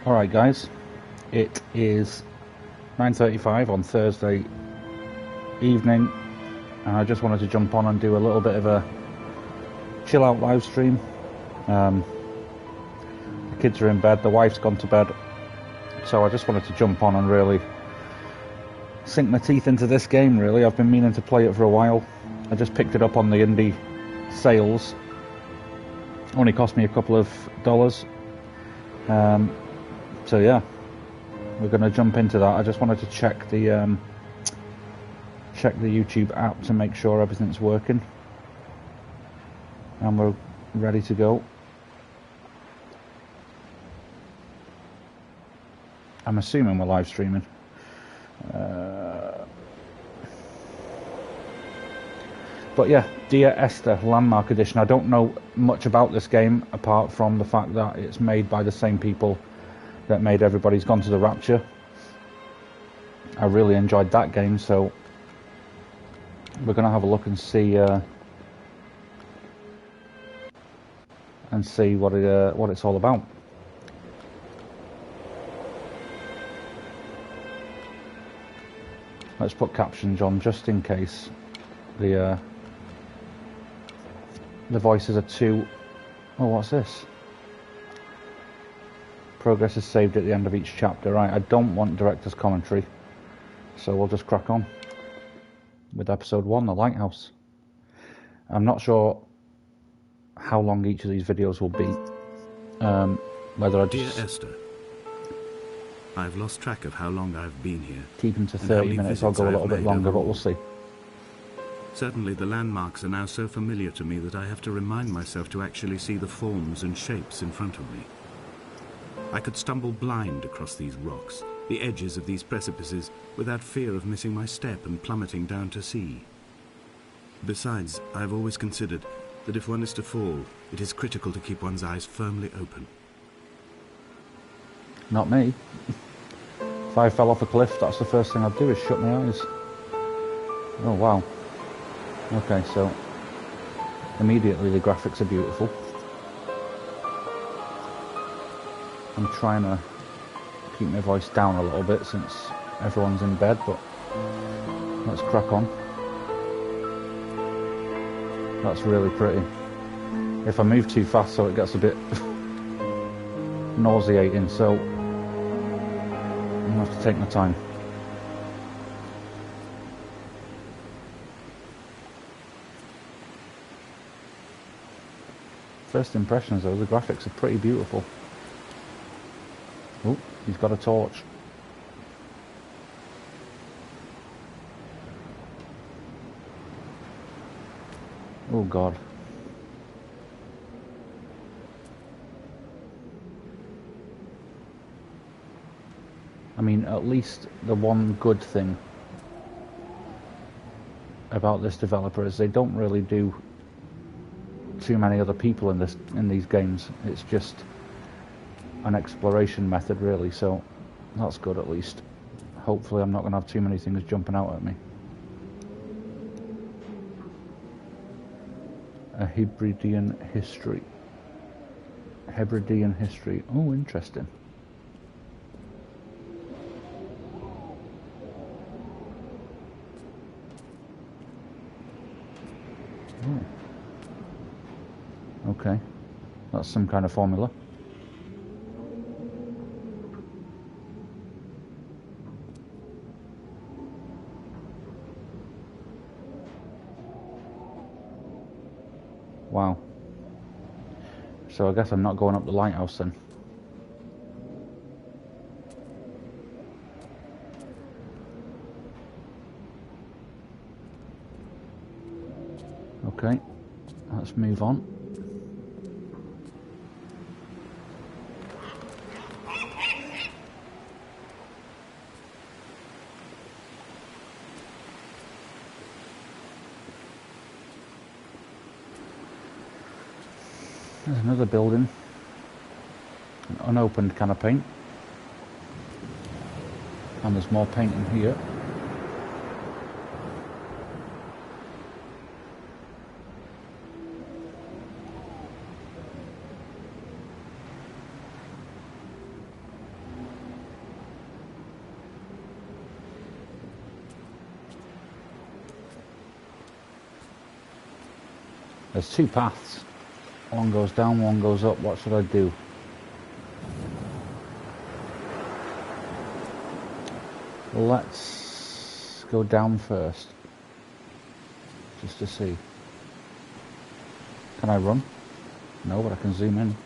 Alright guys, it is 9:35 on Thursday evening and I just wanted to jump on and do a little bit of a chill out live stream. The kids are in bed, the wife's gone to bed, so I just wanted to jump on and really sink my teeth into this game really. I've been meaning to play it for a while. I just picked it up on the indie sales. Only cost me a couple of dollars. So yeah, we're going to jump into that. I just wanted to check the YouTube app to make sure everything's working, and we're ready to go. I'm assuming we're live streaming. But yeah, Dear Esther Landmark Edition. I don't know much about this game apart from the fact that it's made by the same people that made Everybody's Gone To The Rapture. I really enjoyed that game, so we're going to have a look and see what it's all about. Let's put captions on just in case the voices are too... Oh, what's this? Progress is saved at the end of each chapter. Right, I don't want director's commentary, so we'll just crack on with episode 1, The Lighthouse. I'm not sure how long each of these videos will be. Whether I just... Dear Esther, I've lost track of how long I've been here. Keep them to 30 minutes, I'll go a little bit longer, but we'll see. Certainly the landmarks are now so familiar to me that I have to remind myself to actually see the forms and shapes in front of me. I could stumble blind across these rocks, the edges of these precipices, without fear of missing my step and plummeting down to sea. Besides, I've always considered that if one is to fall, it is critical to keep one's eyes firmly open. Not me. If I fell off a cliff, that's the first thing I'd do, is shut my eyes. Oh wow. Okay, so immediately the graphics are beautiful. I'm trying to keep my voice down a little bit since everyone's in bed, but let's crack on. That's really pretty. If I move too fast, so it gets a bit nauseating, so I'm gonna have to take my time. First impressions though, the graphics are pretty beautiful. Oh, he's got a torch. Oh God. I mean, at least the one good thing about this developer is they don't really do too many other people in these games. It's just an exploration method really, so that's good at least. Hopefully I'm not going to have too many things jumping out at me. A Hebridean history. Hebridean history. Oh, interesting. Oh. Okay, that's some kind of formula. Wow. So I guess I'm not going up the lighthouse then. Okay, let's move on. There's another building, an unopened can of paint, and there's more paint in here. There's two paths. One goes down, one goes up. What should I do? Let's go down first. Just to see. Can I run? No, but I can zoom in.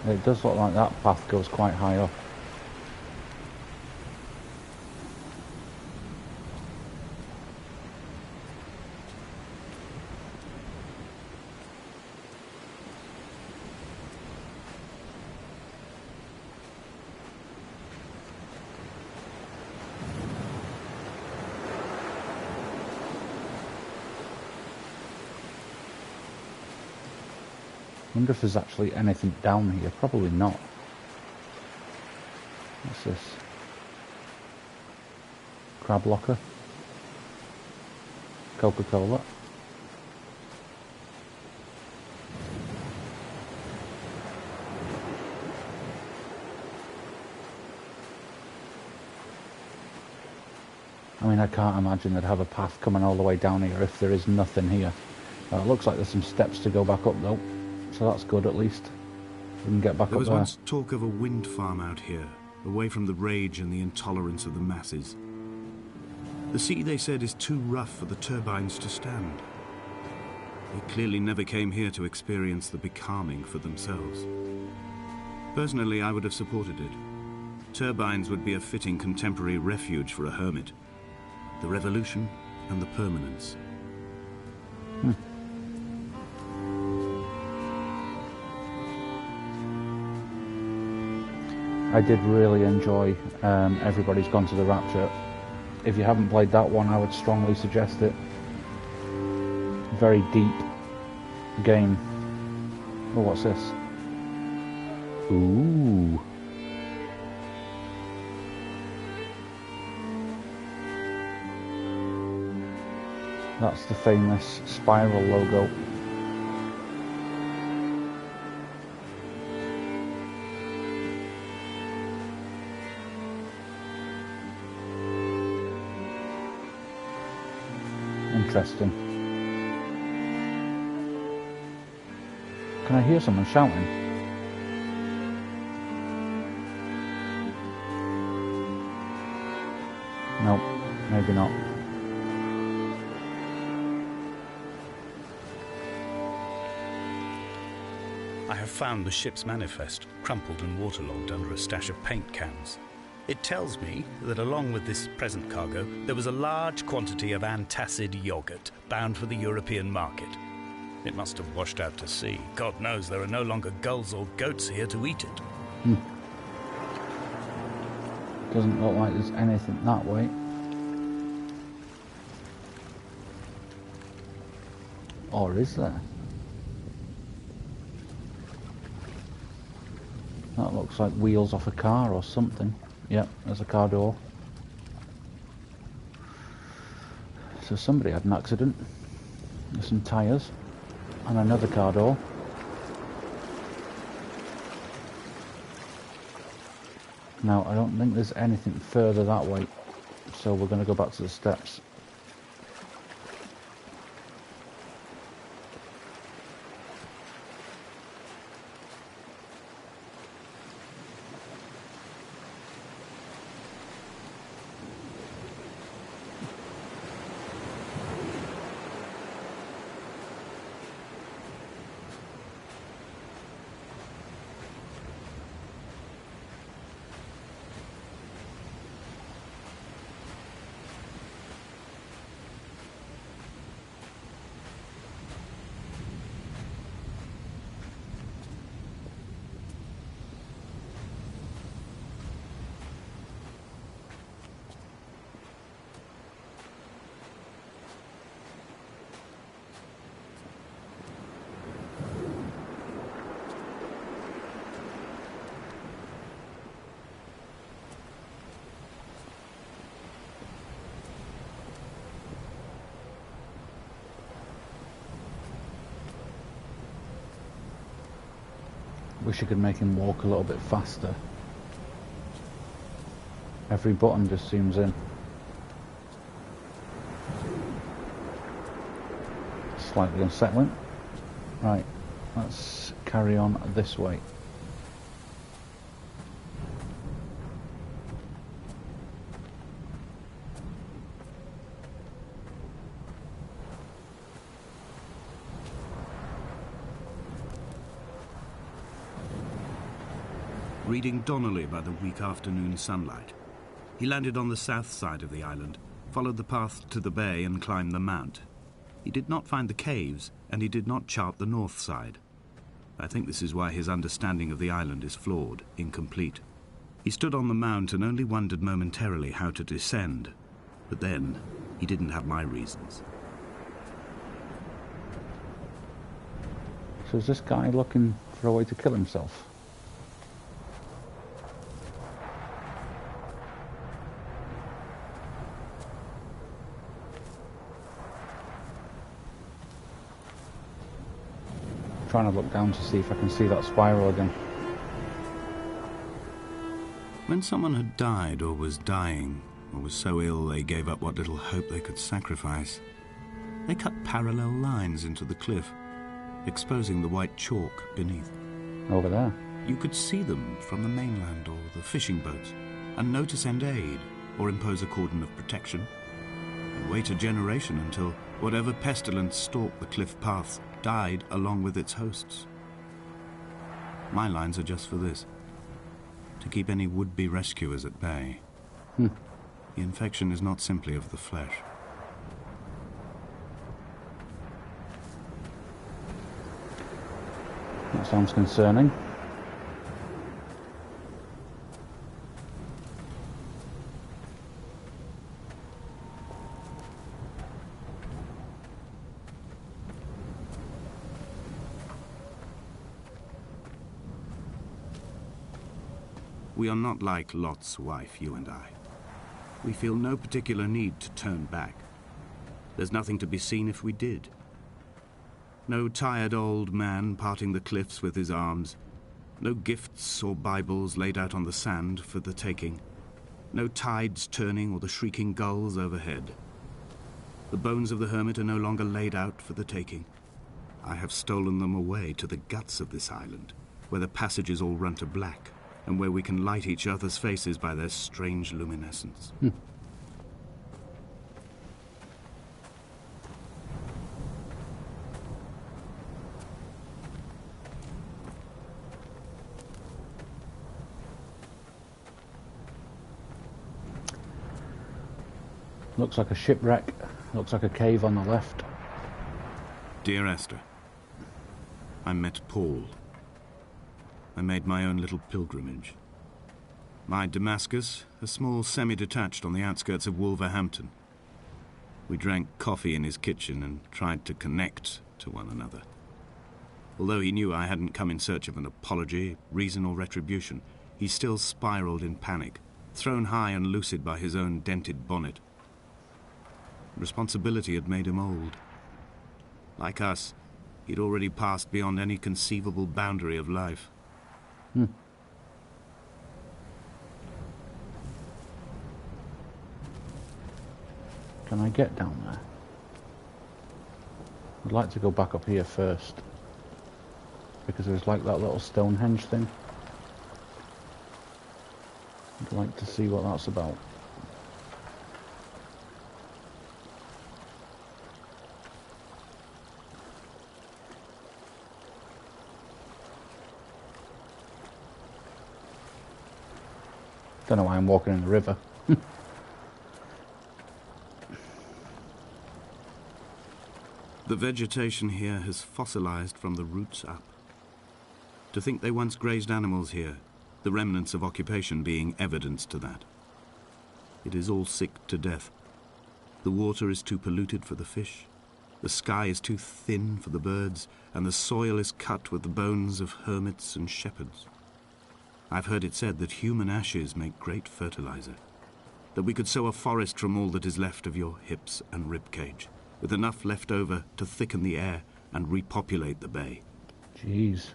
It does look like that path goes quite high up. I wonder if there's actually anything down here. Probably not. What's this? Crab locker. Coca-Cola. I mean, I can't imagine they'd have a path coming all the way down here if there is nothing here. It looks like there's some steps to go back up though. So that's good, at least. We can get back up there. There was once talk of a wind farm out here, away from the rage and the intolerance of the masses. The sea, they said, is too rough for the turbines to stand. They clearly never came here to experience the becalming for themselves. Personally, I would have supported it. Turbines would be a fitting contemporary refuge for a hermit. The revolution and the permanence. I did really enjoy Everybody's Gone to the Rapture. If you haven't played that one, I would strongly suggest it. Very deep game. Oh, what's this? Ooh. That's the famous spiral logo. Interesting. Can I hear someone shouting? No, maybe not. I have found the ship's manifest, crumpled and waterlogged under a stash of paint cans. It tells me that along with this present cargo, there was a large quantity of antacid yogurt bound for the European market. It must have washed out to sea. God knows there are no longer gulls or goats here to eat it. Doesn't look like there's anything that way. Or is there? That looks like wheels off a car or something. Yep, there's a car door. So somebody had an accident. There's some tyres. And another car door. Now, I don't think there's anything further that way. So we're going to go back to the steps. Wish I could make him walk a little bit faster. Every button just zooms in. Slightly unsettling. Right, let's carry on this way. Reading Donnelly by the weak afternoon sunlight. He landed on the south side of the island, followed the path to the bay and climbed the mount. He did not find the caves, and he did not chart the north side. I think this is why his understanding of the island is flawed, incomplete. He stood on the mount and only wondered momentarily how to descend. But then, he didn't have my reasons. So is this guy looking for a way to kill himself? Trying to look down to see if I can see that spiral again. When someone had died or was dying, or was so ill they gave up what little hope they could sacrifice, they cut parallel lines into the cliff, exposing the white chalk beneath. Over there. You could see them from the mainland or the fishing boats, and know to send aid or impose a cordon of protection, and wait a generation until whatever pestilence stalked the cliff paths died along with its hosts. My lines are just for this, to keep any would-be rescuers at bay. The infection is not simply of the flesh. That sounds concerning. We are not like Lot's wife, you and I. We feel no particular need to turn back. There's nothing to be seen if we did. No tired old man parting the cliffs with his arms. No gifts or Bibles laid out on the sand for the taking. No tides turning or the shrieking gulls overhead. The bones of the hermit are no longer laid out for the taking. I have stolen them away to the guts of this island, where the passages all run to black, and where we can light each other's faces by their strange luminescence. Looks like a shipwreck. Looks like a cave on the left. Dear Esther, I met Paul. I made my own little pilgrimage. My Damascus, a small semi-detached on the outskirts of Wolverhampton. We drank coffee in his kitchen and tried to connect to one another. Although he knew I hadn't come in search of an apology, reason or retribution, he still spiraled in panic, thrown high and lucid by his own dented bonnet. Responsibility had made him old. Like us, he'd already passed beyond any conceivable boundary of life. Can I get down there? I'd like to go back up here first, because there's like that little Stonehenge thing. I'd like to see what that's about. Don't know why I'm walking in the river. The vegetation here has fossilized from the roots up. To think they once grazed animals here, the remnants of occupation being evidence to that. It is all sick to death. The water is too polluted for the fish, the sky is too thin for the birds, and the soil is cut with the bones of hermits and shepherds. I've heard it said that human ashes make great fertilizer, that we could sow a forest from all that is left of your hips and ribcage, with enough left over to thicken the air and repopulate the bay. Jeez.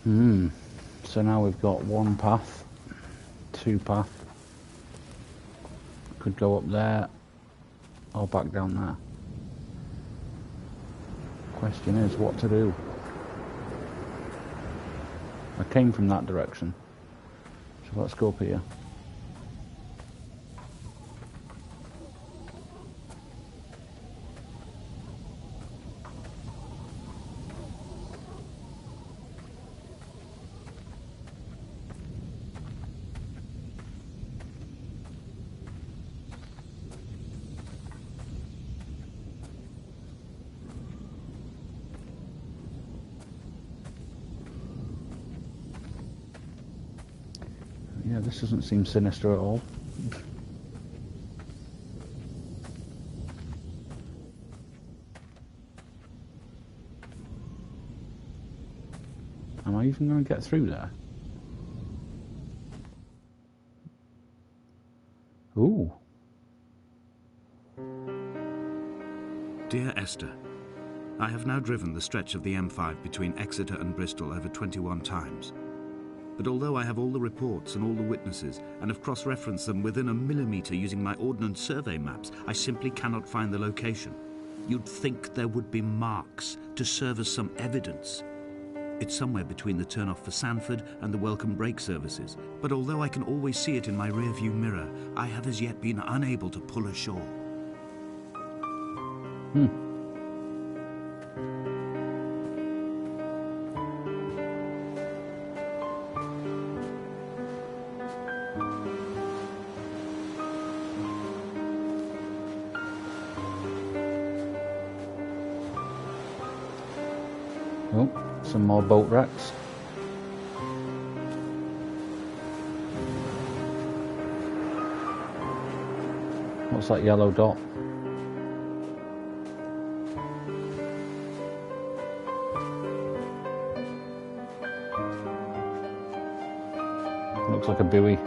So now we've got one path, two path. Could go up there or back down there. Question is what to do. I came from that direction, so let's go up here. Yeah, this doesn't seem sinister at all. Am I even going to get through there? Ooh. Dear Esther, I have now driven the stretch of the M5 between Exeter and Bristol over 21 times. But although I have all the reports and all the witnesses, and have cross-referenced them within a millimetre using my Ordnance Survey maps, I simply cannot find the location. You'd think there would be marks to serve as some evidence. It's somewhere between the turn-off for Sanford and the welcome brake services, but although I can always see it in my rear-view mirror, I have as yet been unable to pull ashore. Oh, some more boat wrecks. What's that yellow dot? Looks like a buoy.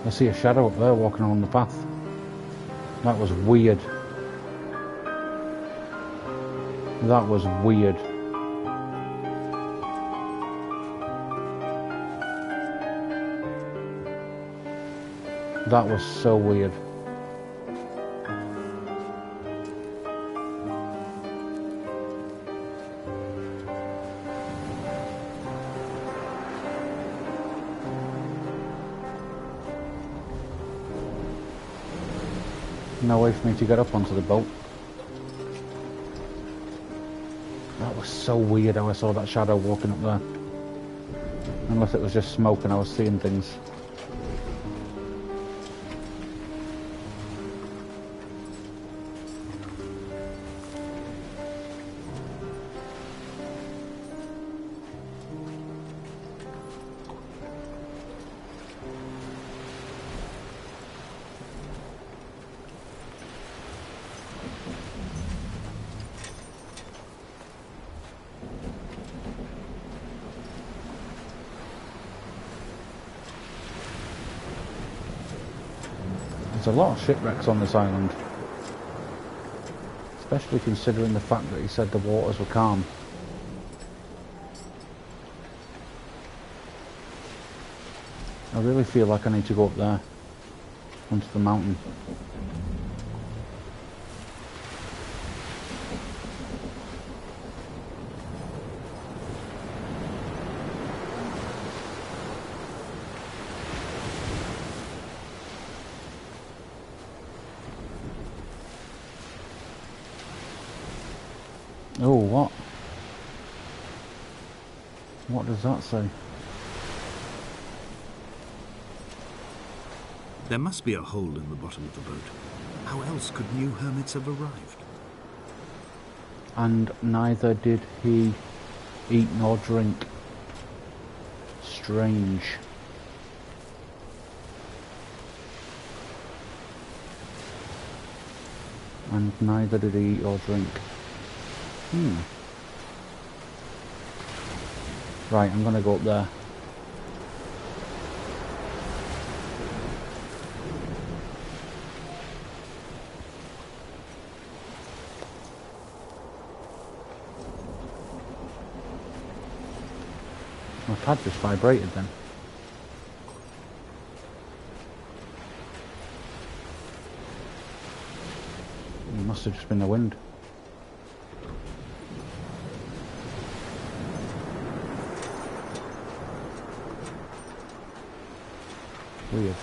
I see a shadow up there walking along the path. That was weird. That was weird. That was so weird. No way for me to get up onto the boat. That was so weird how I saw that shadow walking up there. Unless it was just smoke and I was seeing things. There's a lot of shipwrecks on this island, especially considering the fact that he said the waters were calm. I really feel like I need to go up there, onto the mountain. Oh, what? What does that say? There must be a hole in the bottom of the boat. How else could new hermits have arrived? And neither did he eat nor drink. strange. And neither did he eat or drink. Right, I'm gonna go up there. My pad just vibrated then. It must have just been the wind. Weird.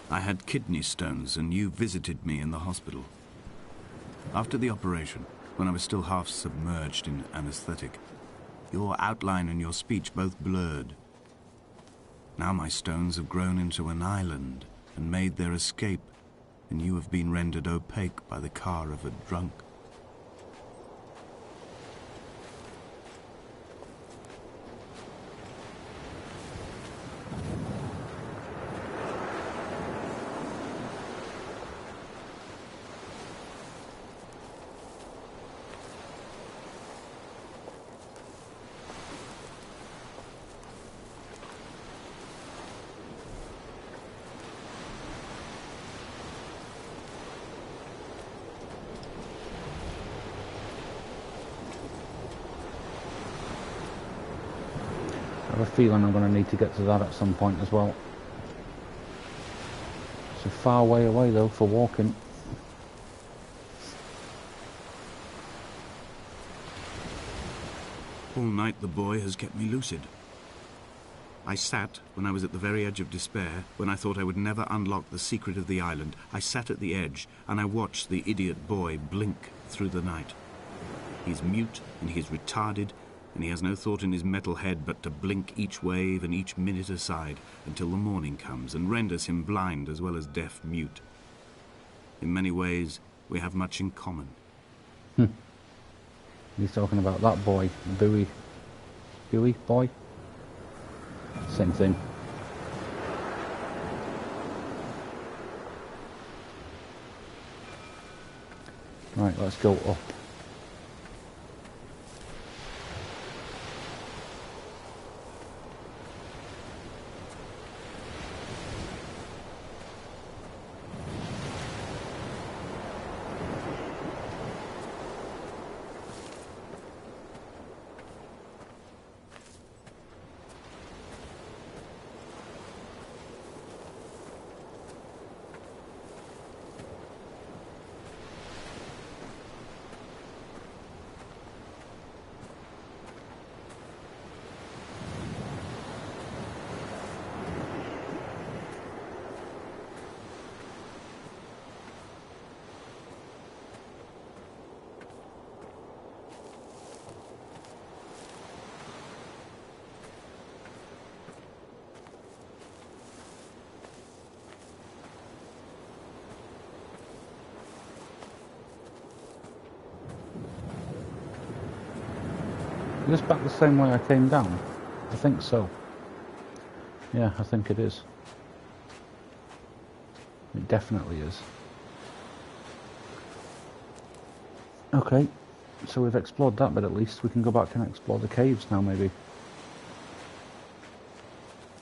I had kidney stones and you visited me in the hospital. After the operation, when I was still half submerged in anesthetic, your outline and your speech both blurred. Now my stones have grown into an island and made their escape, and you have been rendered opaque by the car of a drunk. I have a feeling I'm going to need to get to that at some point as well. It's a far way away though for walking. All night the boy has kept me lucid. I sat, when I was at the very edge of despair, when I thought I would never unlock the secret of the island, I sat at the edge and I watched the idiot boy blink through the night. He's mute and he is retarded, and he has no thought in his metal head but to blink each wave and each minute aside until the morning comes and renders him blind as well as deaf-mute. In many ways, we have much in common. He's talking about that boy, Bowie boy? Same thing. Right, let's go up. Is this back the same way I came down? I think so. Yeah, I think it is. It definitely is. Okay, so we've explored that bit at least. We can go back and explore the caves now, maybe.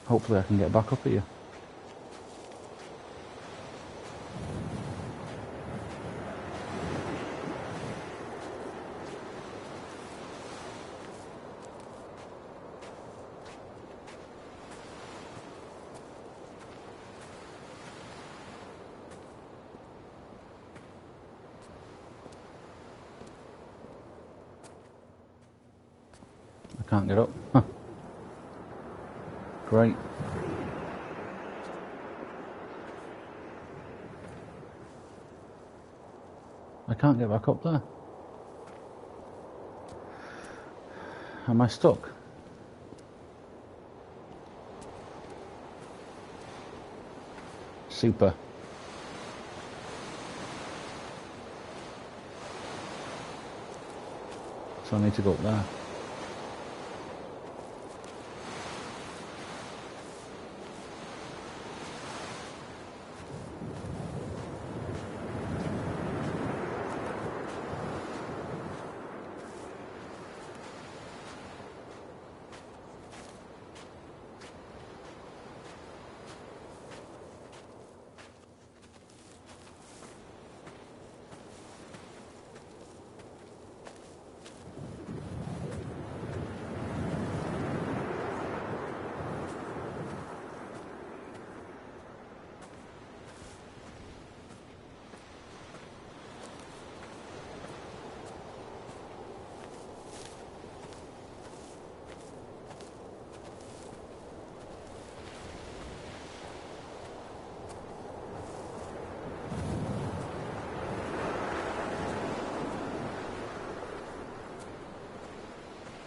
Hopefully I can get back up here. Can't get up. Huh. Great. I can't get back up there. Am I stuck? Super. So I need to go up there.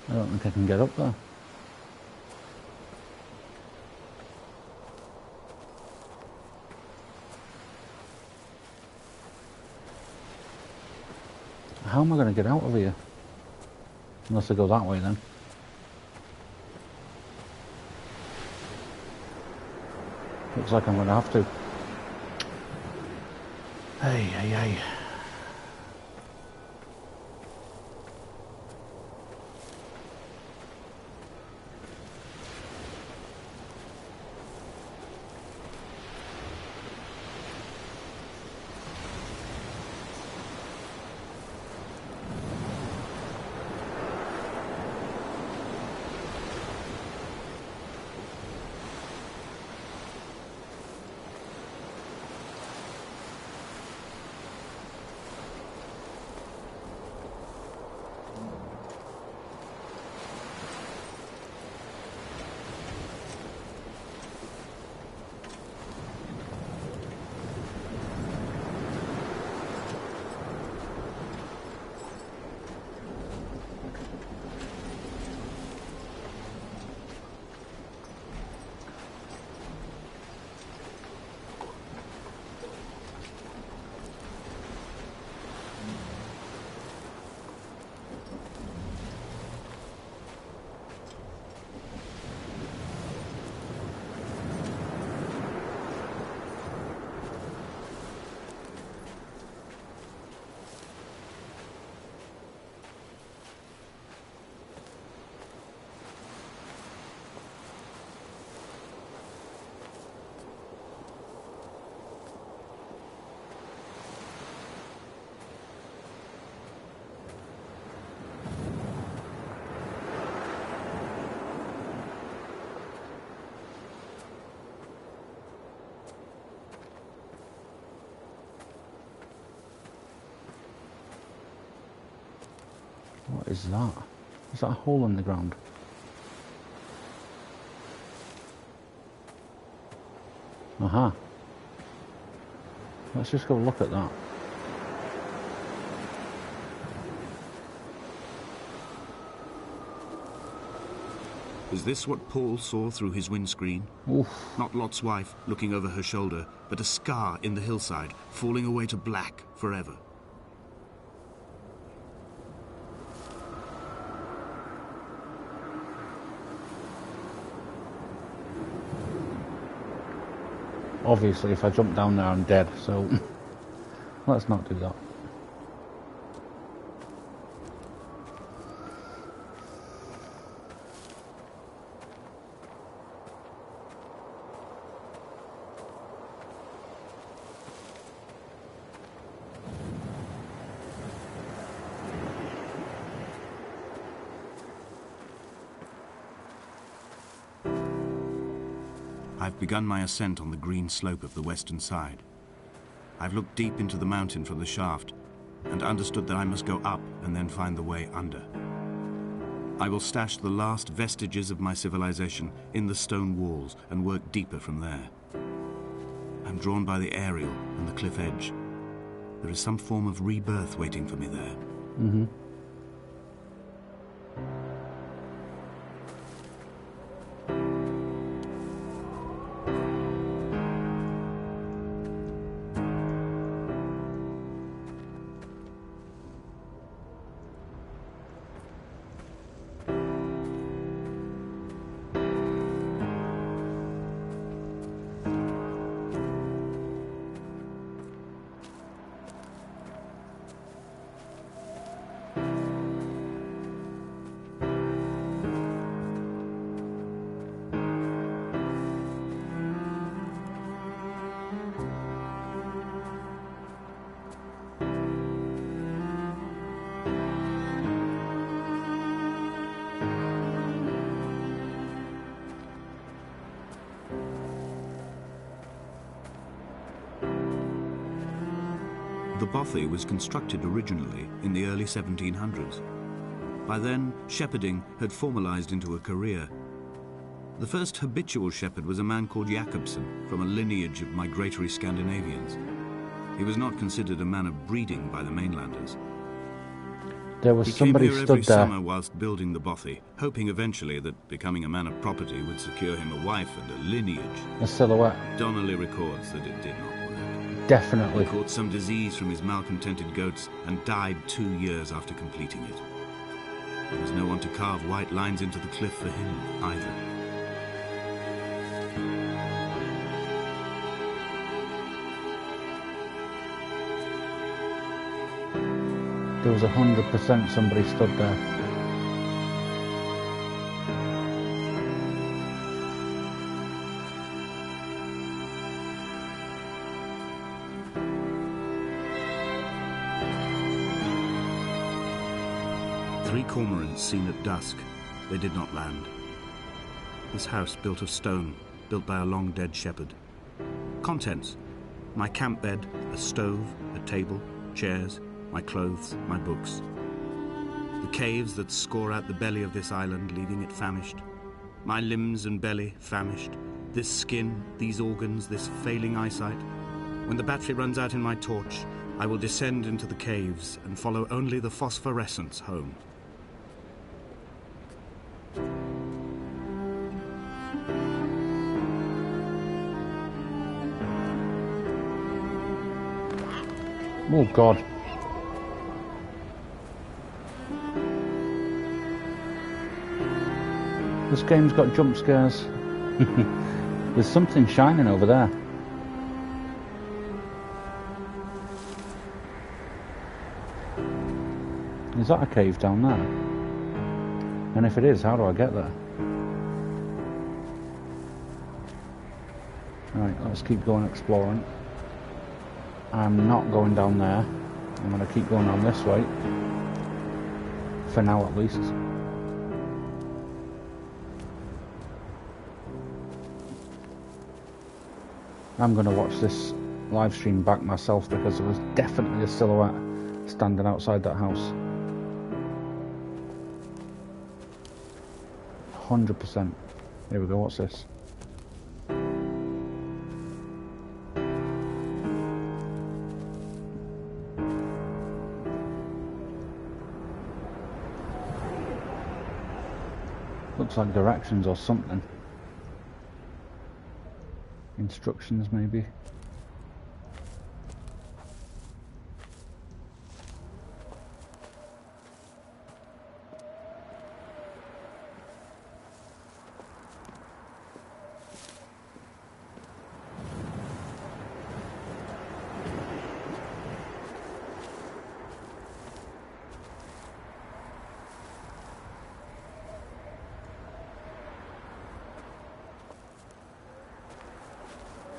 I don't think I can get up there. How am I going to get out of here? Unless I go that way then. Looks like I'm going to have to. Hey, hey, hey. What is that? Is that a hole in the ground? Aha. Let's just go look at that. Is this what Paul saw through his windscreen? Oof. Not Lot's wife looking over her shoulder, but a scar in the hillside, falling away to black forever. Obviously, if I jump down there, I'm dead, so let's not do that. I've begun my ascent on the green slope of the western side. I've looked deep into the mountain from the shaft and understood that I must go up and then find the way under. I will stash the last vestiges of my civilization in the stone walls and work deeper from there. I'm drawn by the aerial and the cliff edge. There is some form of rebirth waiting for me there. Mm-hmm. the bothy was constructed originally in the early 1700s. By then, shepherding had formalized into a career. The first habitual shepherd was a man called Jakobsen, from a lineage of migratory Scandinavians. He was not considered a man of breeding by the mainlanders. There was somebody He came here every stood there. summer whilst building the bothy, hoping eventually that becoming a man of property would secure him a wife and a lineage. A silhouette. Donnelly records that it did not work. Definitely. He caught some disease from his malcontented goats and died 2 years after completing it. There was no one to carve white lines into the cliff for him either. There was 100% somebody stood there. Three cormorants seen at dusk. They did not land. This house built of stone, built by a long-dead shepherd. Contents: my camp bed, a stove, a table, chairs, my clothes, my books. The caves that score out the belly of this island, leaving it famished. My limbs and belly famished. This skin, these organs, this failing eyesight. When the battery runs out in my torch, I will descend into the caves and follow only the phosphorescence home. Oh God. This game's got jump scares. There's something shining over there. Is that a cave down there? And if it is, how do I get there? Right, let's keep going exploring. I'm not going down there. I'm going to keep going on this way. For now at least. I'm going to watch this live stream back myself because there was definitely a silhouette standing outside that house. 100%. Here we go, what's this? Looks like directions or something. Instructions maybe.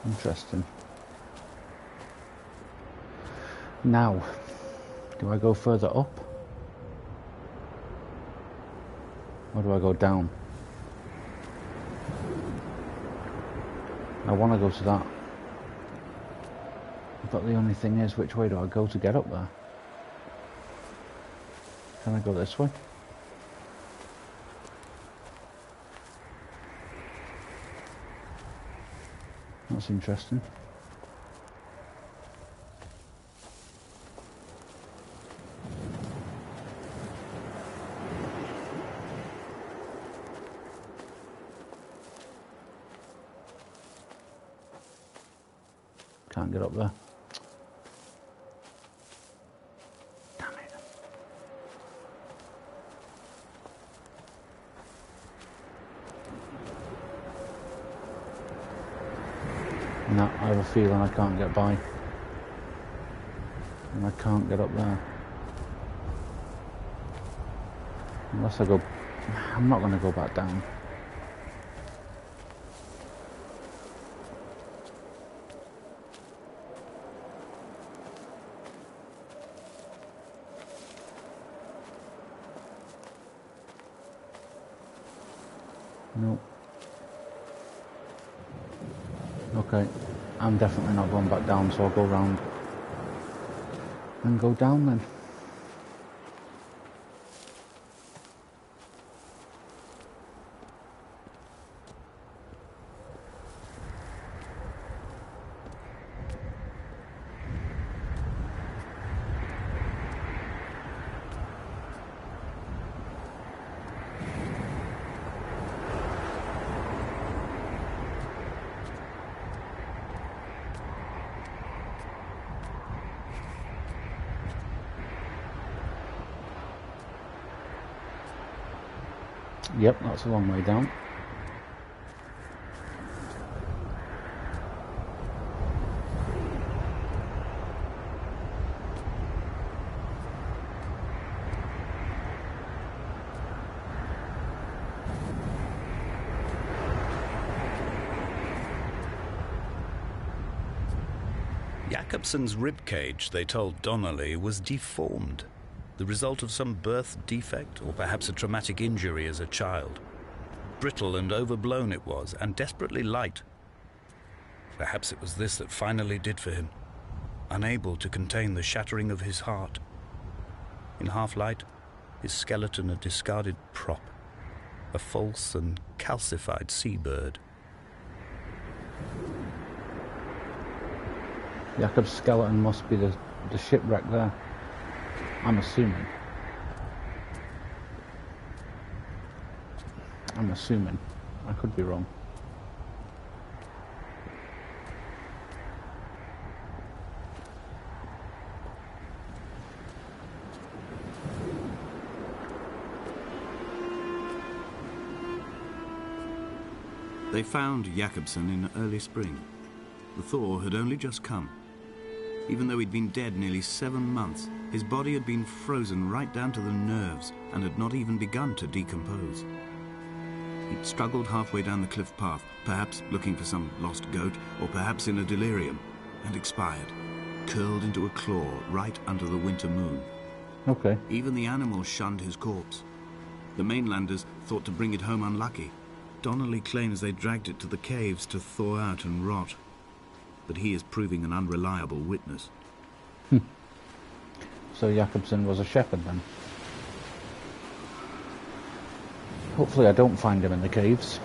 Interesting. Now, do I go further up? Or do I go down? I want to go to that. But the only thing is, which way do I go to get up there? Can I go this way? That's interesting. Can't get up there. Damn it. No, I have a feeling I can't get by. And I can't get up there. Unless I go... I'm not going to go back down. Nope. Okay, I'm definitely not going back down, so I'll go round. And go down then. Yep, that's a long way down. Jakobsen's ribcage, they told Donnelly, was deformed, the result of some birth defect or perhaps a traumatic injury as a child. Brittle and overblown it was, and desperately light. Perhaps it was this that finally did for him, unable to contain the shattering of his heart. In half-light, his skeleton a discarded prop, a false and calcified seabird. Jakob's skeleton must be the shipwreck there. I'm assuming. I could be wrong. They found Jakobsen in early spring. The thaw had only just come. Even though he'd been dead nearly 7 months, his body had been frozen right down to the nerves and had not even begun to decompose. He'd struggled halfway down the cliff path, perhaps looking for some lost goat, or perhaps in a delirium, and expired, curled into a claw right under the winter moon. Okay. Even the animals shunned his corpse. The mainlanders thought to bring it home unlucky. Donnelly claims they dragged it to the caves to thaw out and rot. But he is proving an unreliable witness. So Jakobsen was a shepherd then. Hopefully I don't find him in the caves.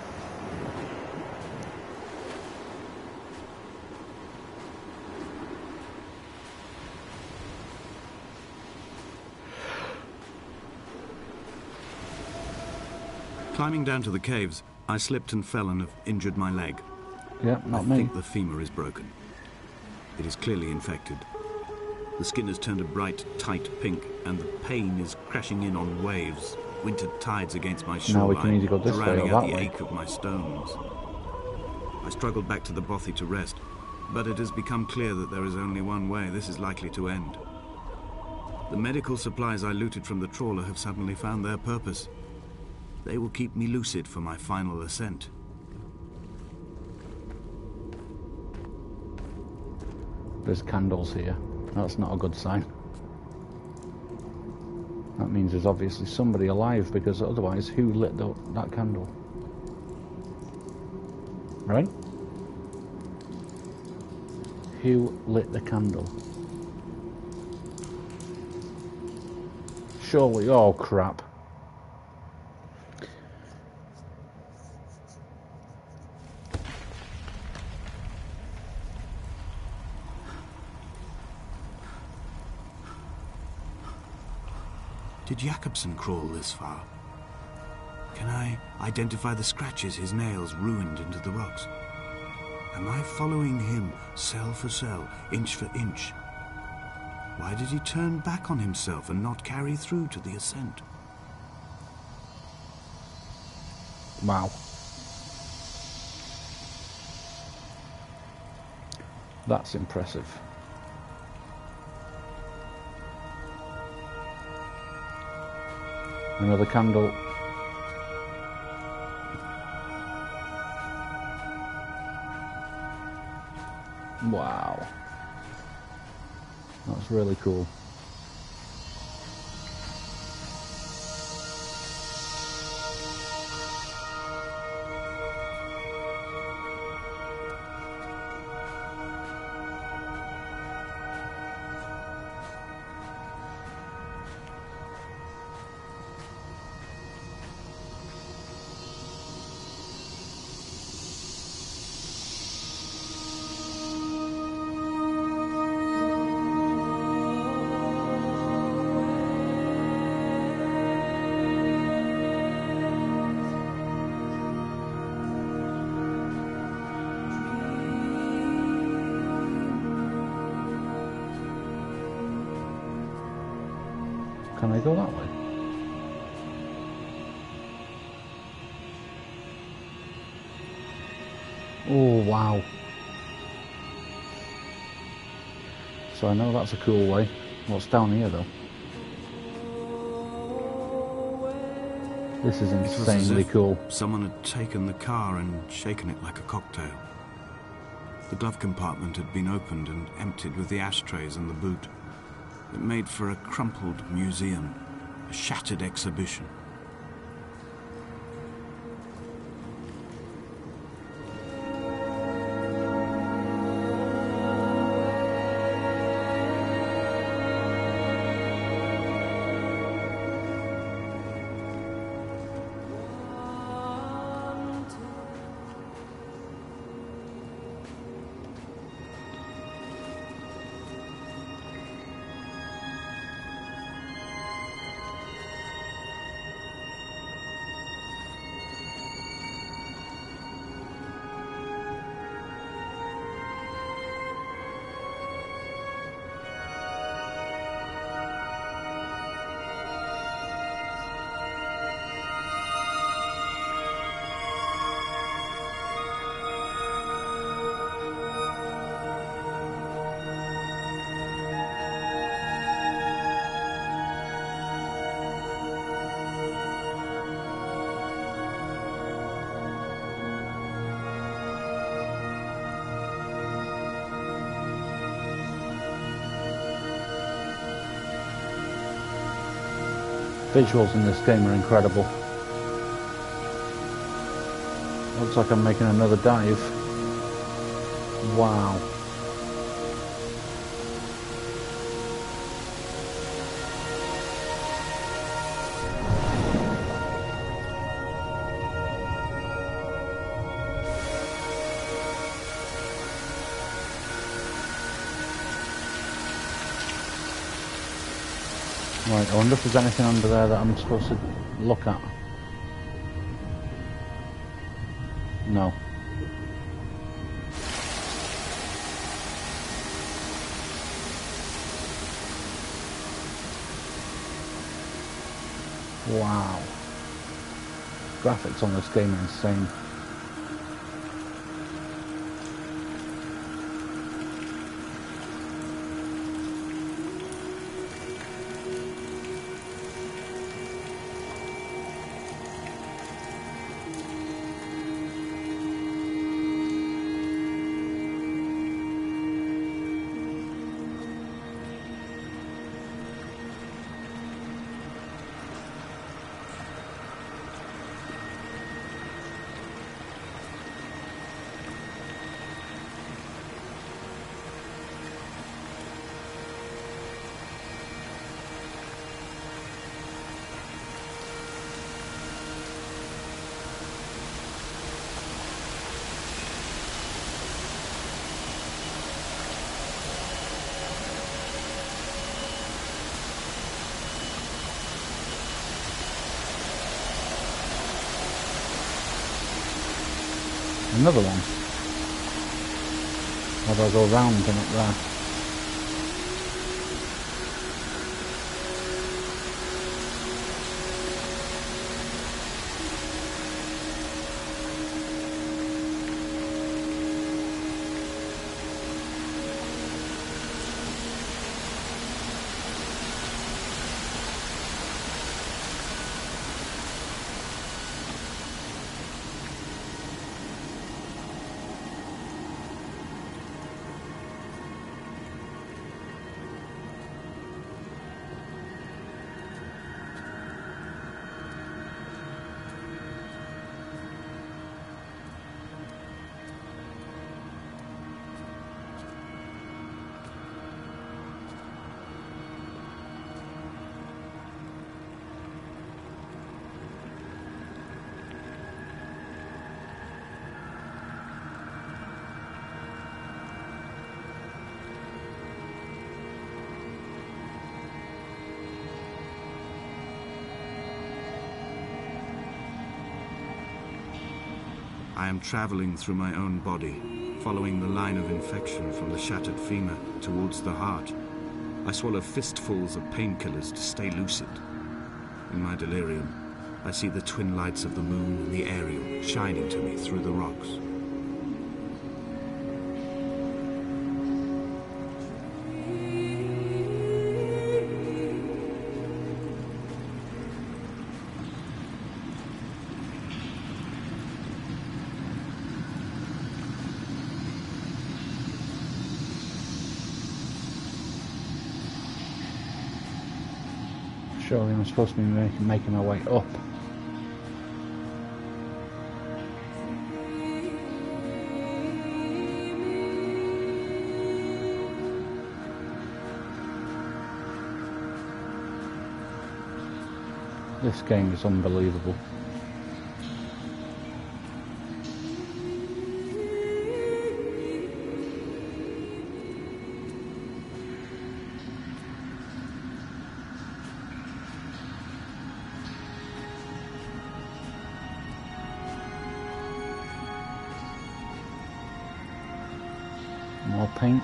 Climbing down to the caves, I slipped and fell and have injured my leg. Yeah, not me. I think the femur is broken. It is clearly infected. The skin has turned a bright, tight pink, and the pain is crashing in on waves, winter tides against my shoreline, now we can either go this way or drowning out that the way. ache of my stones. I struggled back to the bothy to rest, but it has become clear that there is only one way this is likely to end. The medical supplies I looted from the trawler have suddenly found their purpose. They will keep me lucid for my final ascent. There's candles here. That's not a good sign. That means there's obviously somebody alive, because otherwise who lit that candle? Right? Who lit the candle? Surely, oh crap. Did Jakobsen crawl this far? Can I identify the scratches his nails ruined into the rocks? Am I following him cell for cell, inch for inch? Why did he turn back on himself and not carry through to the ascent? Wow. That's impressive. Another candle. Wow. That's really cool. Can I go that way? Oh, wow. So I know that's a cool way. What's down here, though? This is insanely cool. Someone had taken the car and shaken it like a cocktail. The glove compartment had been opened and emptied with the ashtrays and the boot. It made for a crumpled museum, a shattered exhibition. Visuals in this game are incredible. Looks like I'm making another dive. Wow. Right, I wonder if there's anything under there that I'm supposed to look at. No. Wow. Graphics on this game are insane. Another one. How do I go round and up there? I am traveling through my own body, following the line of infection from the shattered femur towards the heart. I swallow fistfuls of painkillers to stay lucid. In my delirium, I see the twin lights of the moon and the Ariel shining to me through the rocks. Surely I'm supposed to be making my way up. This game is unbelievable. More paint.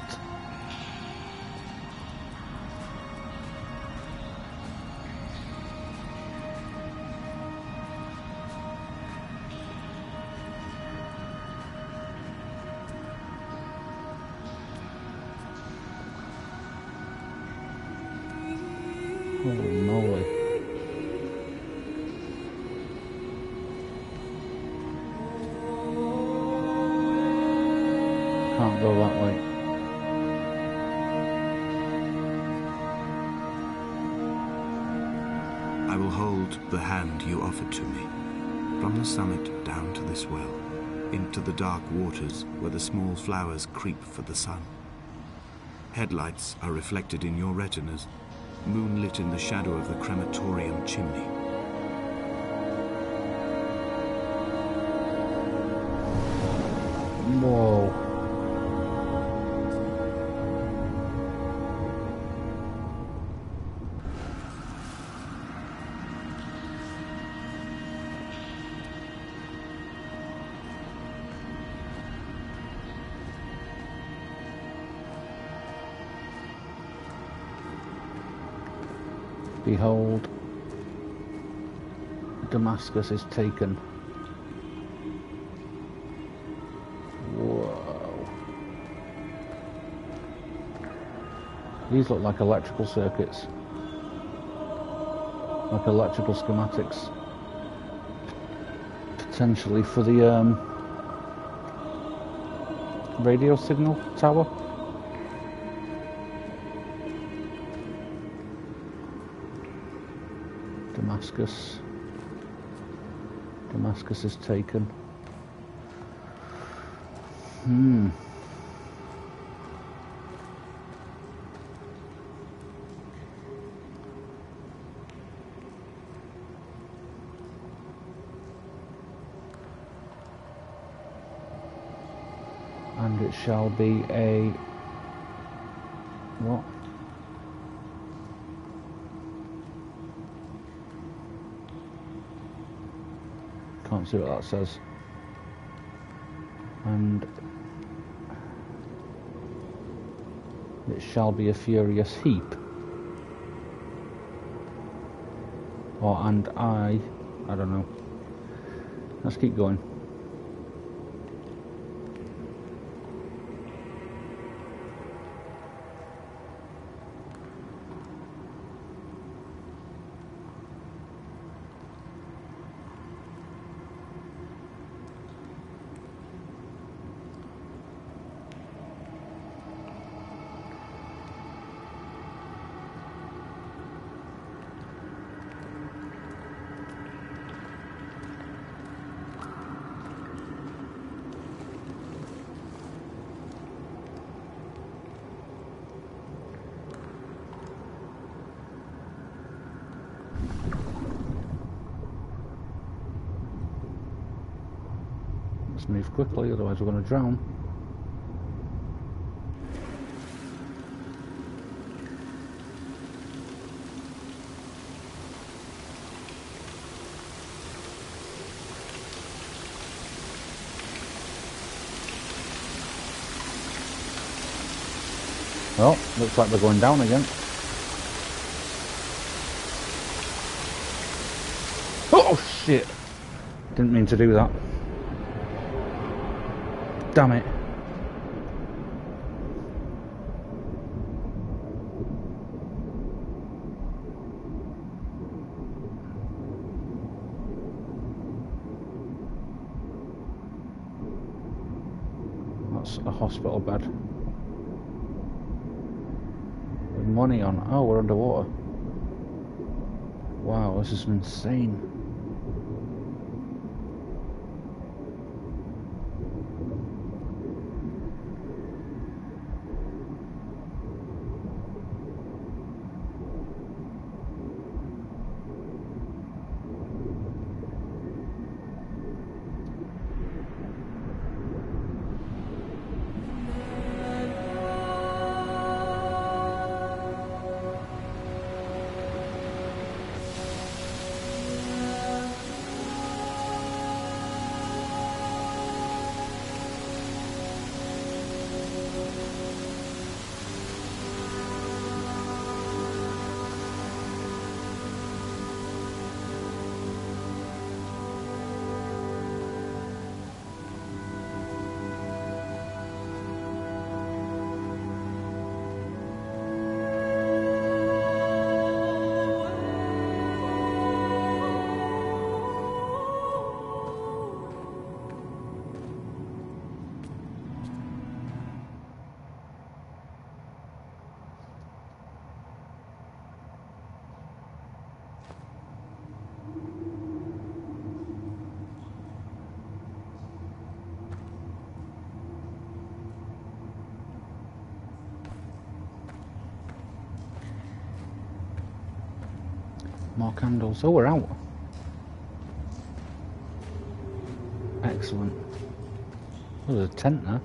Holy moly. Can't go that way. I will hold the hand you offered to me, from the summit down to this well, into the dark waters where the small flowers creep for the sun. Headlights are reflected in your retinas, moonlit in the shadow of the crematorium chimney. Whoa. Behold, Damascus is taken. Whoa. These look like electrical circuits. Like electrical schematics. Potentially for the radio signal tower. Damascus is taken. And it shall be a... what? Can't see what that says. And it shall be a furious heap. Or and I don't know. Let's keep going. Let's move quickly, otherwise we're going to drown. Well, looks like we're going down again. Shit. Didn't mean to do that. Damn it. That's a hospital bed. With money on. Oh, we're underwater. Wow, this is insane. More candles. Oh, we're out. Excellent. Oh, there's a tent there.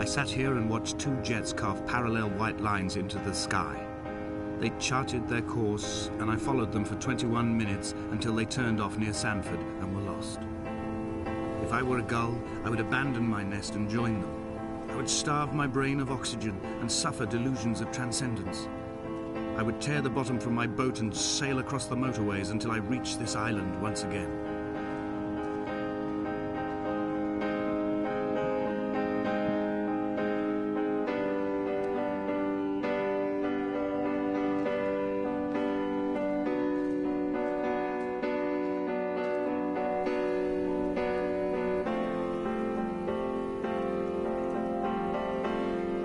I sat here and watched two jets carve parallel white lines into the sky. They charted their course, and I followed them for 21 minutes until they turned off near Sanford and were lost. If I were a gull, I would abandon my nest and join them. I would starve my brain of oxygen and suffer delusions of transcendence. I would tear the bottom from my boat and sail across the motorways until I reached this island once again.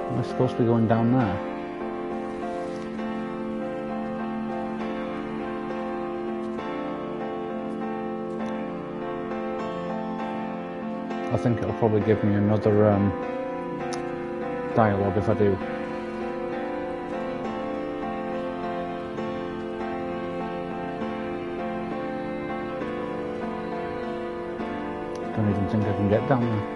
Am I supposed to be going down there? I think it'll probably give me another dialogue if I do. Don't even think I can get down there.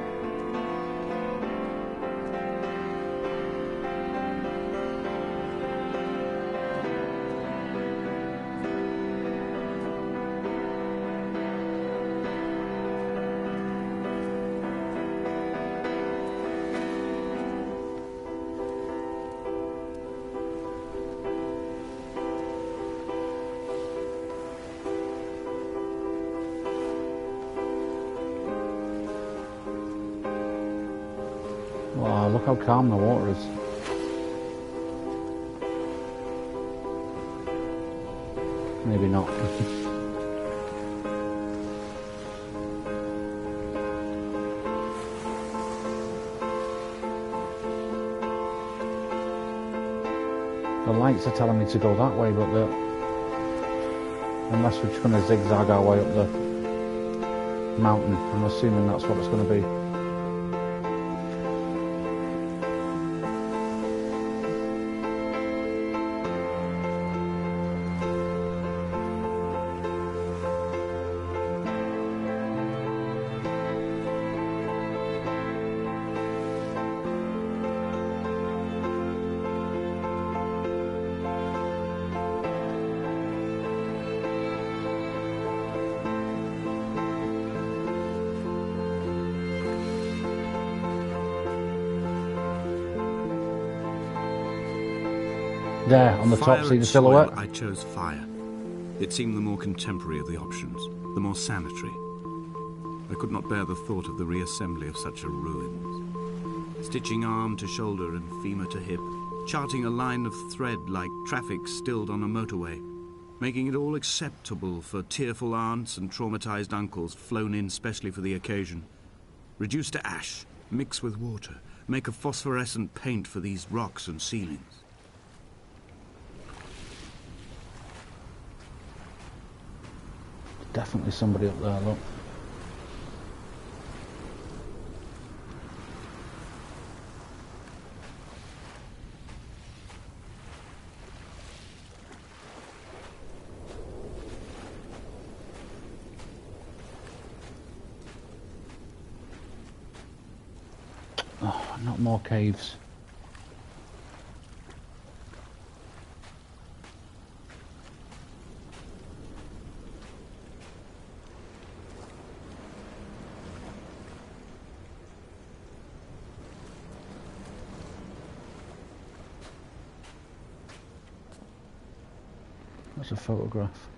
Wow, look how calm the water is. Maybe not. The lights are telling me to go that way, but unless we're just going to zigzag our way up the mountain, I'm assuming that's what it's going to be. There, on the Fire top, see and the silhouette? soil, I chose fire. It seemed the more contemporary of the options, the more sanitary. I could not bear the thought of the reassembly of such a ruins. Stitching arm to shoulder and femur to hip, charting a line of thread like traffic stilled on a motorway, making it all acceptable for tearful aunts and traumatized uncles flown in specially for the occasion. Reduce to ash, mix with water, make a phosphorescent paint for these rocks and ceilings. Definitely somebody up there, look. Oh, not more caves. That's a photograph.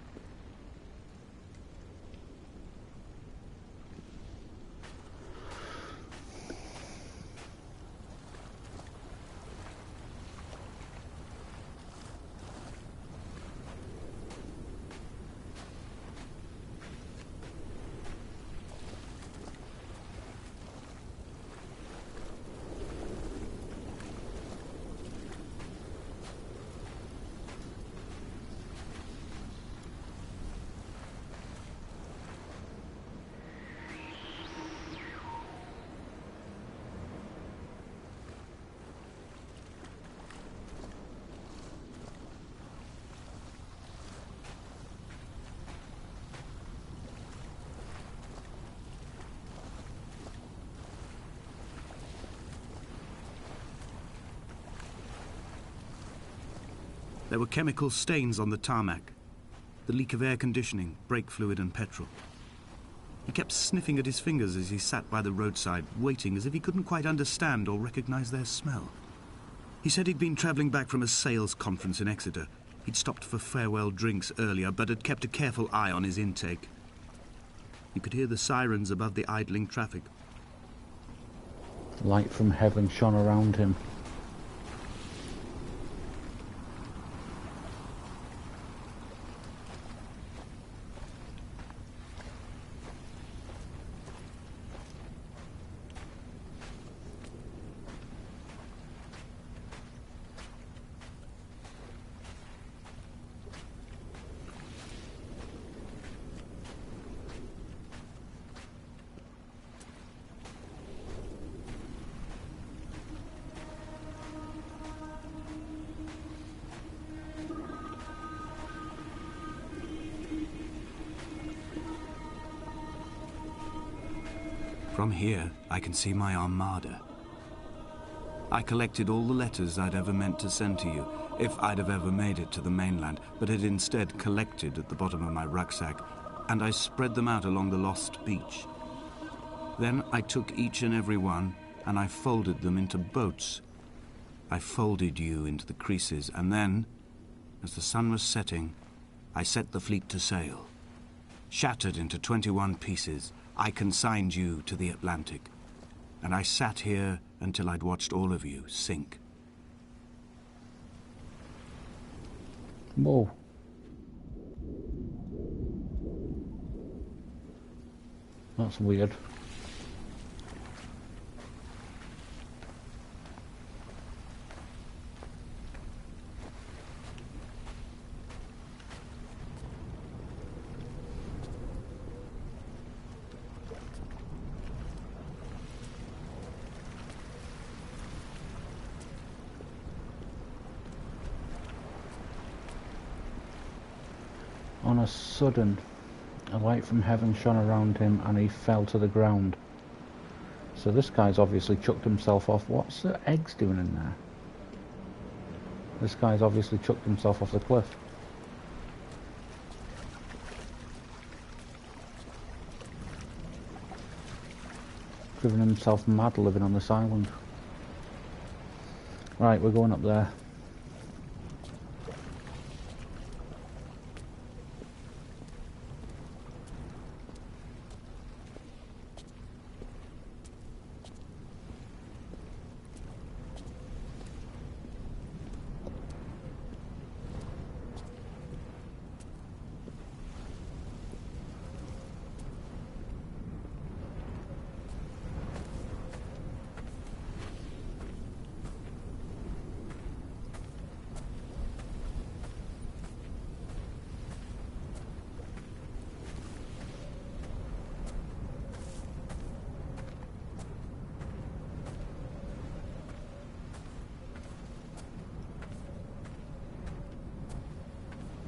There were chemical stains on the tarmac, the leak of air conditioning, brake fluid and petrol. He kept sniffing at his fingers as he sat by the roadside, waiting as if he couldn't quite understand or recognize their smell. He said he'd been travelling back from a sales conference in Exeter. He'd stopped for farewell drinks earlier, but had kept a careful eye on his intake. He could hear the sirens above the idling traffic. Light from heaven shone around him. From here, I can see my armada. I collected all the letters I'd ever meant to send to you, if I'd have ever made it to the mainland, but had instead collected at the bottom of my rucksack, and I spread them out along the lost beach. Then I took each and every one, and I folded them into boats. I folded you into the creases, and then, as the sun was setting, I set the fleet to sail. Shattered into 21 pieces, I consigned you to the Atlantic, and I sat here until I'd watched all of you sink. Whoa. That's weird. On a sudden, a light from heaven shone around him and he fell to the ground. So this guy's obviously chucked himself off. What's the eggs doing in there? This guy's obviously chucked himself off the cliff. Driven himself mad living on this island. Right, we're going up there.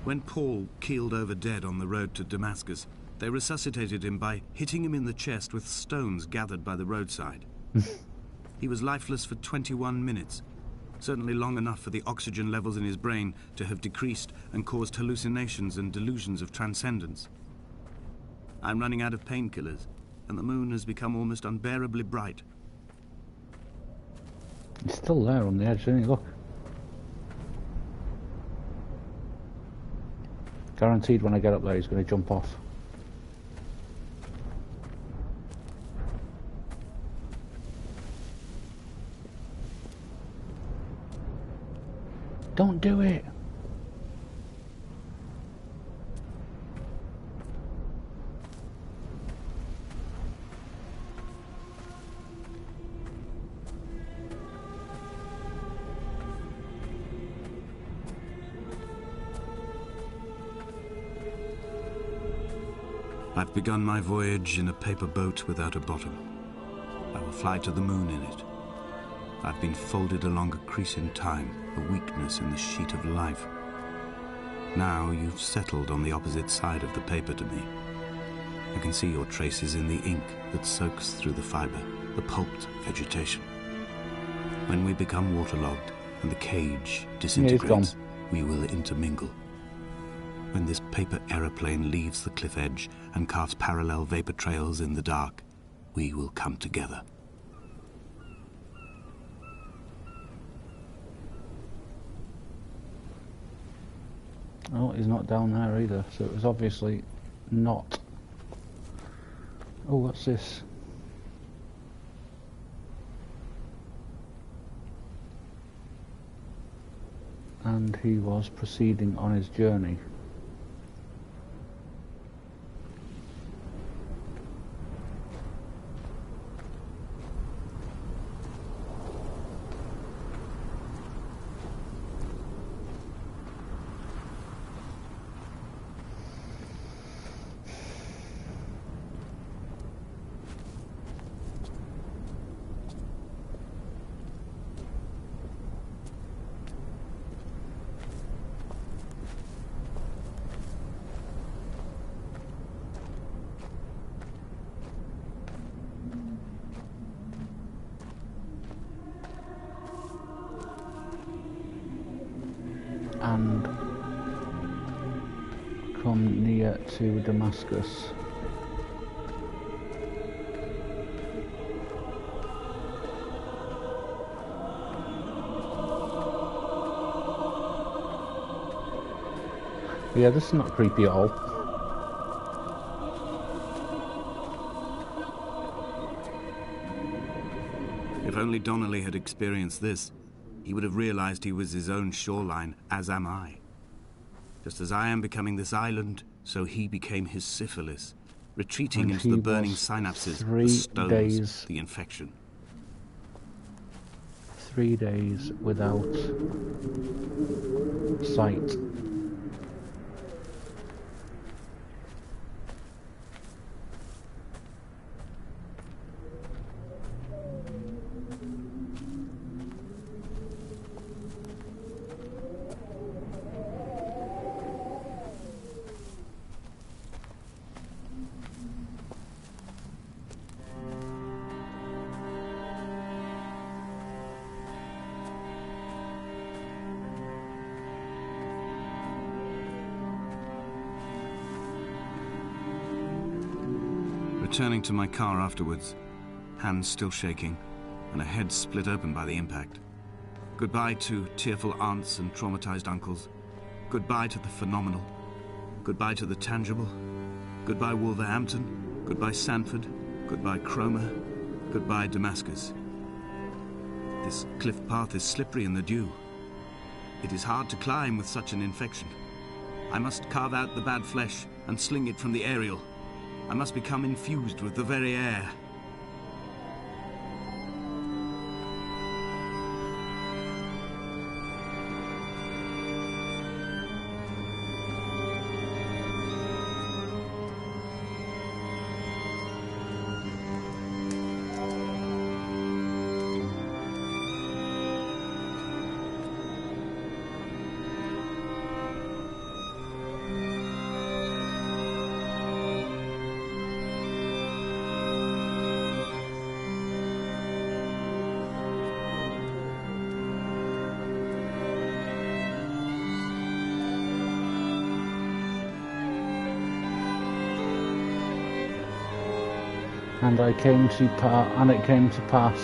When Paul keeled over dead on the road to Damascus, they resuscitated him by hitting him in the chest with stones gathered by the roadside. He was lifeless for 21 minutes, certainly long enough for the oxygen levels in his brain to have decreased and caused hallucinations and delusions of transcendence. I'm running out of painkillers, and the moon has become almost unbearably bright. He's still there on the edge, isn't he? Look. Guaranteed when I get up there he's going to jump off. Don't do it! I've begun my voyage in a paper boat without a bottom. I will fly to the moon in it. I've been folded along a crease in time, a weakness in the sheet of life. Now you've settled on the opposite side of the paper to me. I can see your traces in the ink that soaks through the fiber, the pulped vegetation. When we become waterlogged and the cage disintegrates, we will intermingle. When this paper aeroplane leaves the cliff edge and carves parallel vapor trails in the dark, we will come together. Oh, he's not down there either, so it was obviously not. Oh, what's this? And he was proceeding on his journey. And come near to Damascus. Yeah, this is not creepy at all. If only Donnelly had experienced this, he would have realized he was his own shoreline, as am I. Just as I am becoming this island, so he became his syphilis, retreating into the burning synapses, the stones, the infection. 3 days without sight. Returning to my car afterwards, hands still shaking, and a head split open by the impact. Goodbye to tearful aunts and traumatized uncles. Goodbye to the phenomenal. Goodbye to the tangible. Goodbye Wolverhampton. Goodbye Sanford. Goodbye Cromer. Goodbye Damascus. This cliff path is slippery in the dew. It is hard to climb with such an infection. I must carve out the bad flesh and sling it from the aerial. I must become infused with the very air. And it came to pass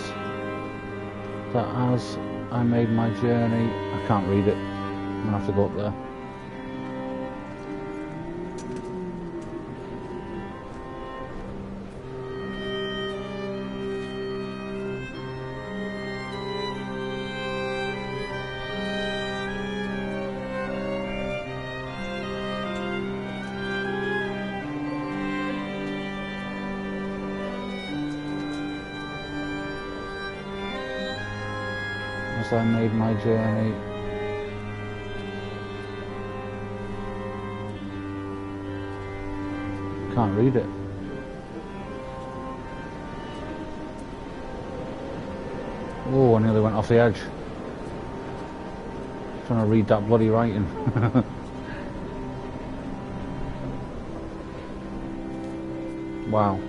that as I made my journey, I can't read it. I'm gonna have to go up there. As I made my journey, can't read it. Oh, I nearly went off the edge. Trying to read that bloody writing. Wow.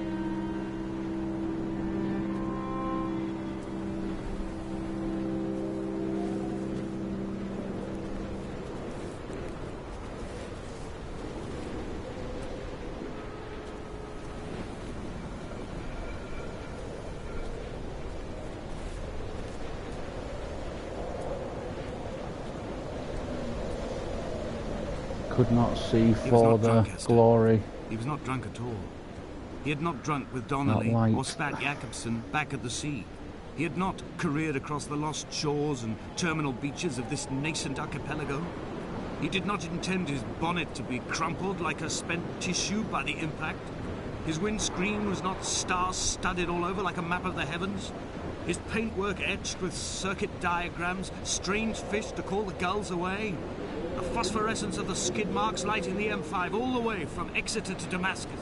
Could not see for the glory. He was not drunk at all. He had not drunk with Donnelly or spat Jakobsen back at the sea. He had not careered across the lost shores and terminal beaches of this nascent archipelago. He did not intend his bonnet to be crumpled like a spent tissue by the impact. His windscreen was not star-studded all over like a map of the heavens. His paintwork etched with circuit diagrams, strange fish to call the gulls away. The phosphorescence of the skid marks lighting the M5 all the way from Exeter to Damascus.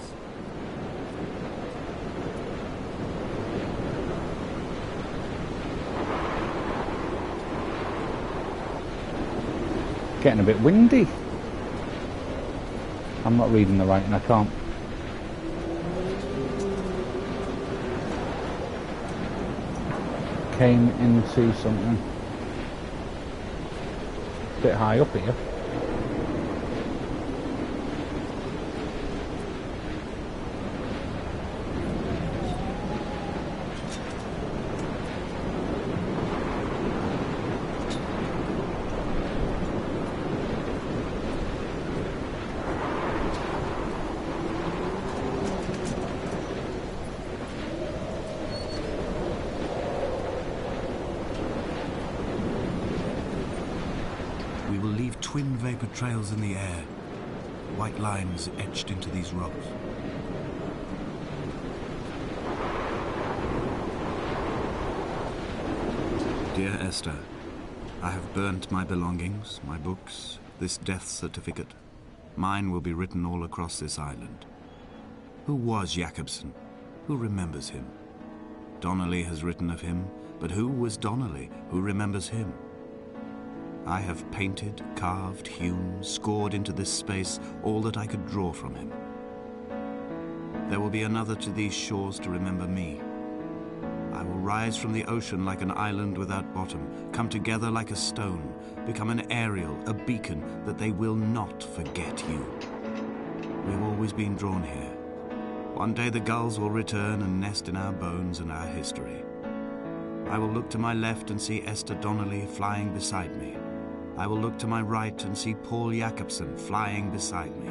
Getting a bit windy. I'm not reading the writing, I can't. Came into something. A bit high up here. We will leave twin vapor trails in the air, white lines etched into these rocks. Dear Esther, I have burnt my belongings, my books, this death certificate. Mine will be written all across this island. Who was Jakobsen? Who remembers him? Donnelly has written of him, but who was Donnelly? Who remembers him? I have painted, carved, hewn, scored into this space all that I could draw from him. There will be another to these shores to remember me. I will rise from the ocean like an island without bottom, come together like a stone, become an aerial, a beacon, that they will not forget you. We've always been drawn here. One day the gulls will return and nest in our bones and our history. I will look to my left and see Esther Donnelly flying beside me. I will look to my right and see Paul Jakobsen flying beside me.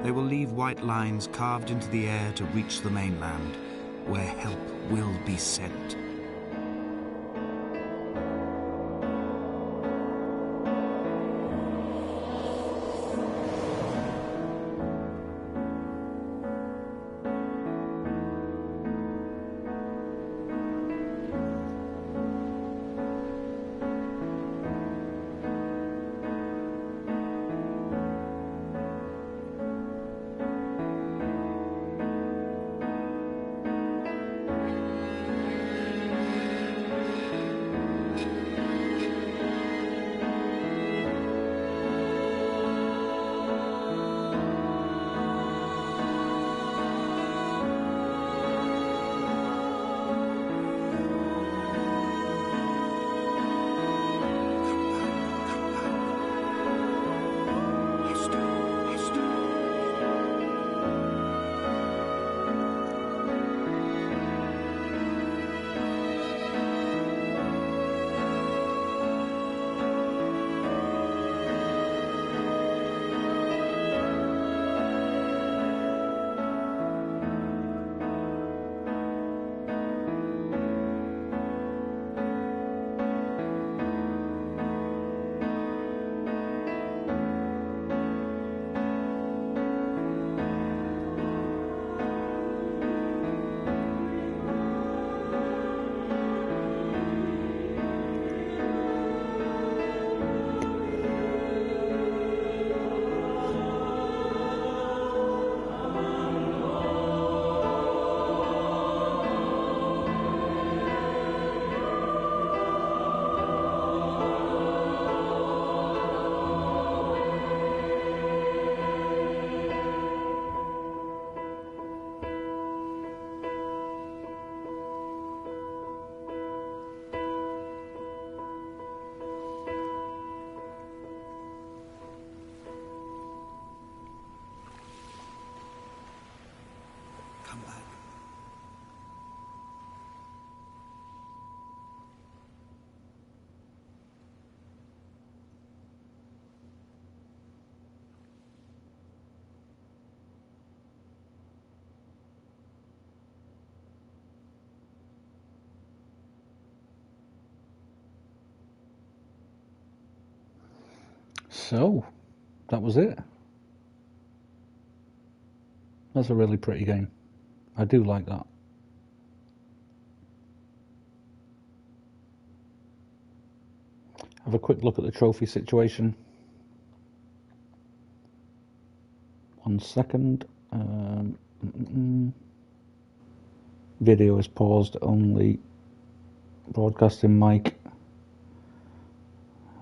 They will leave white lines carved into the air to reach the mainland, where help will be sent. So, that was it. That's a really pretty game. I do like that. Have a quick look at the trophy situation. 1 second. Video is paused, only broadcasting mic.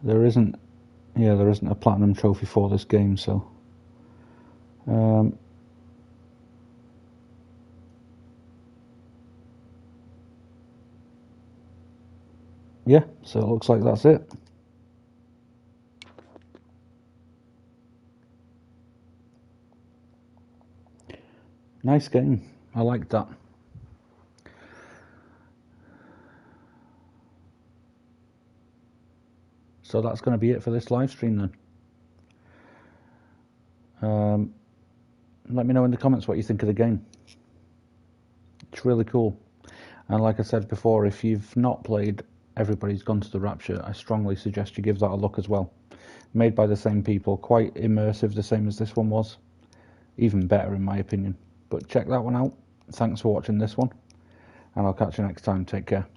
There isn't a platinum trophy for this game, so yeah, so it looks like that's it. Nice game. I like that. So that's going to be it for this live stream then. Let me know in the comments what you think of the game. It's really cool. And like I said before, if you've not played Everybody's Gone to the Rapture, I strongly suggest you give that a look as well. Made by the same people, quite immersive, the same as this one was. Even better in my opinion. But check that one out. Thanks for watching this one, and I'll catch you next time. Take care.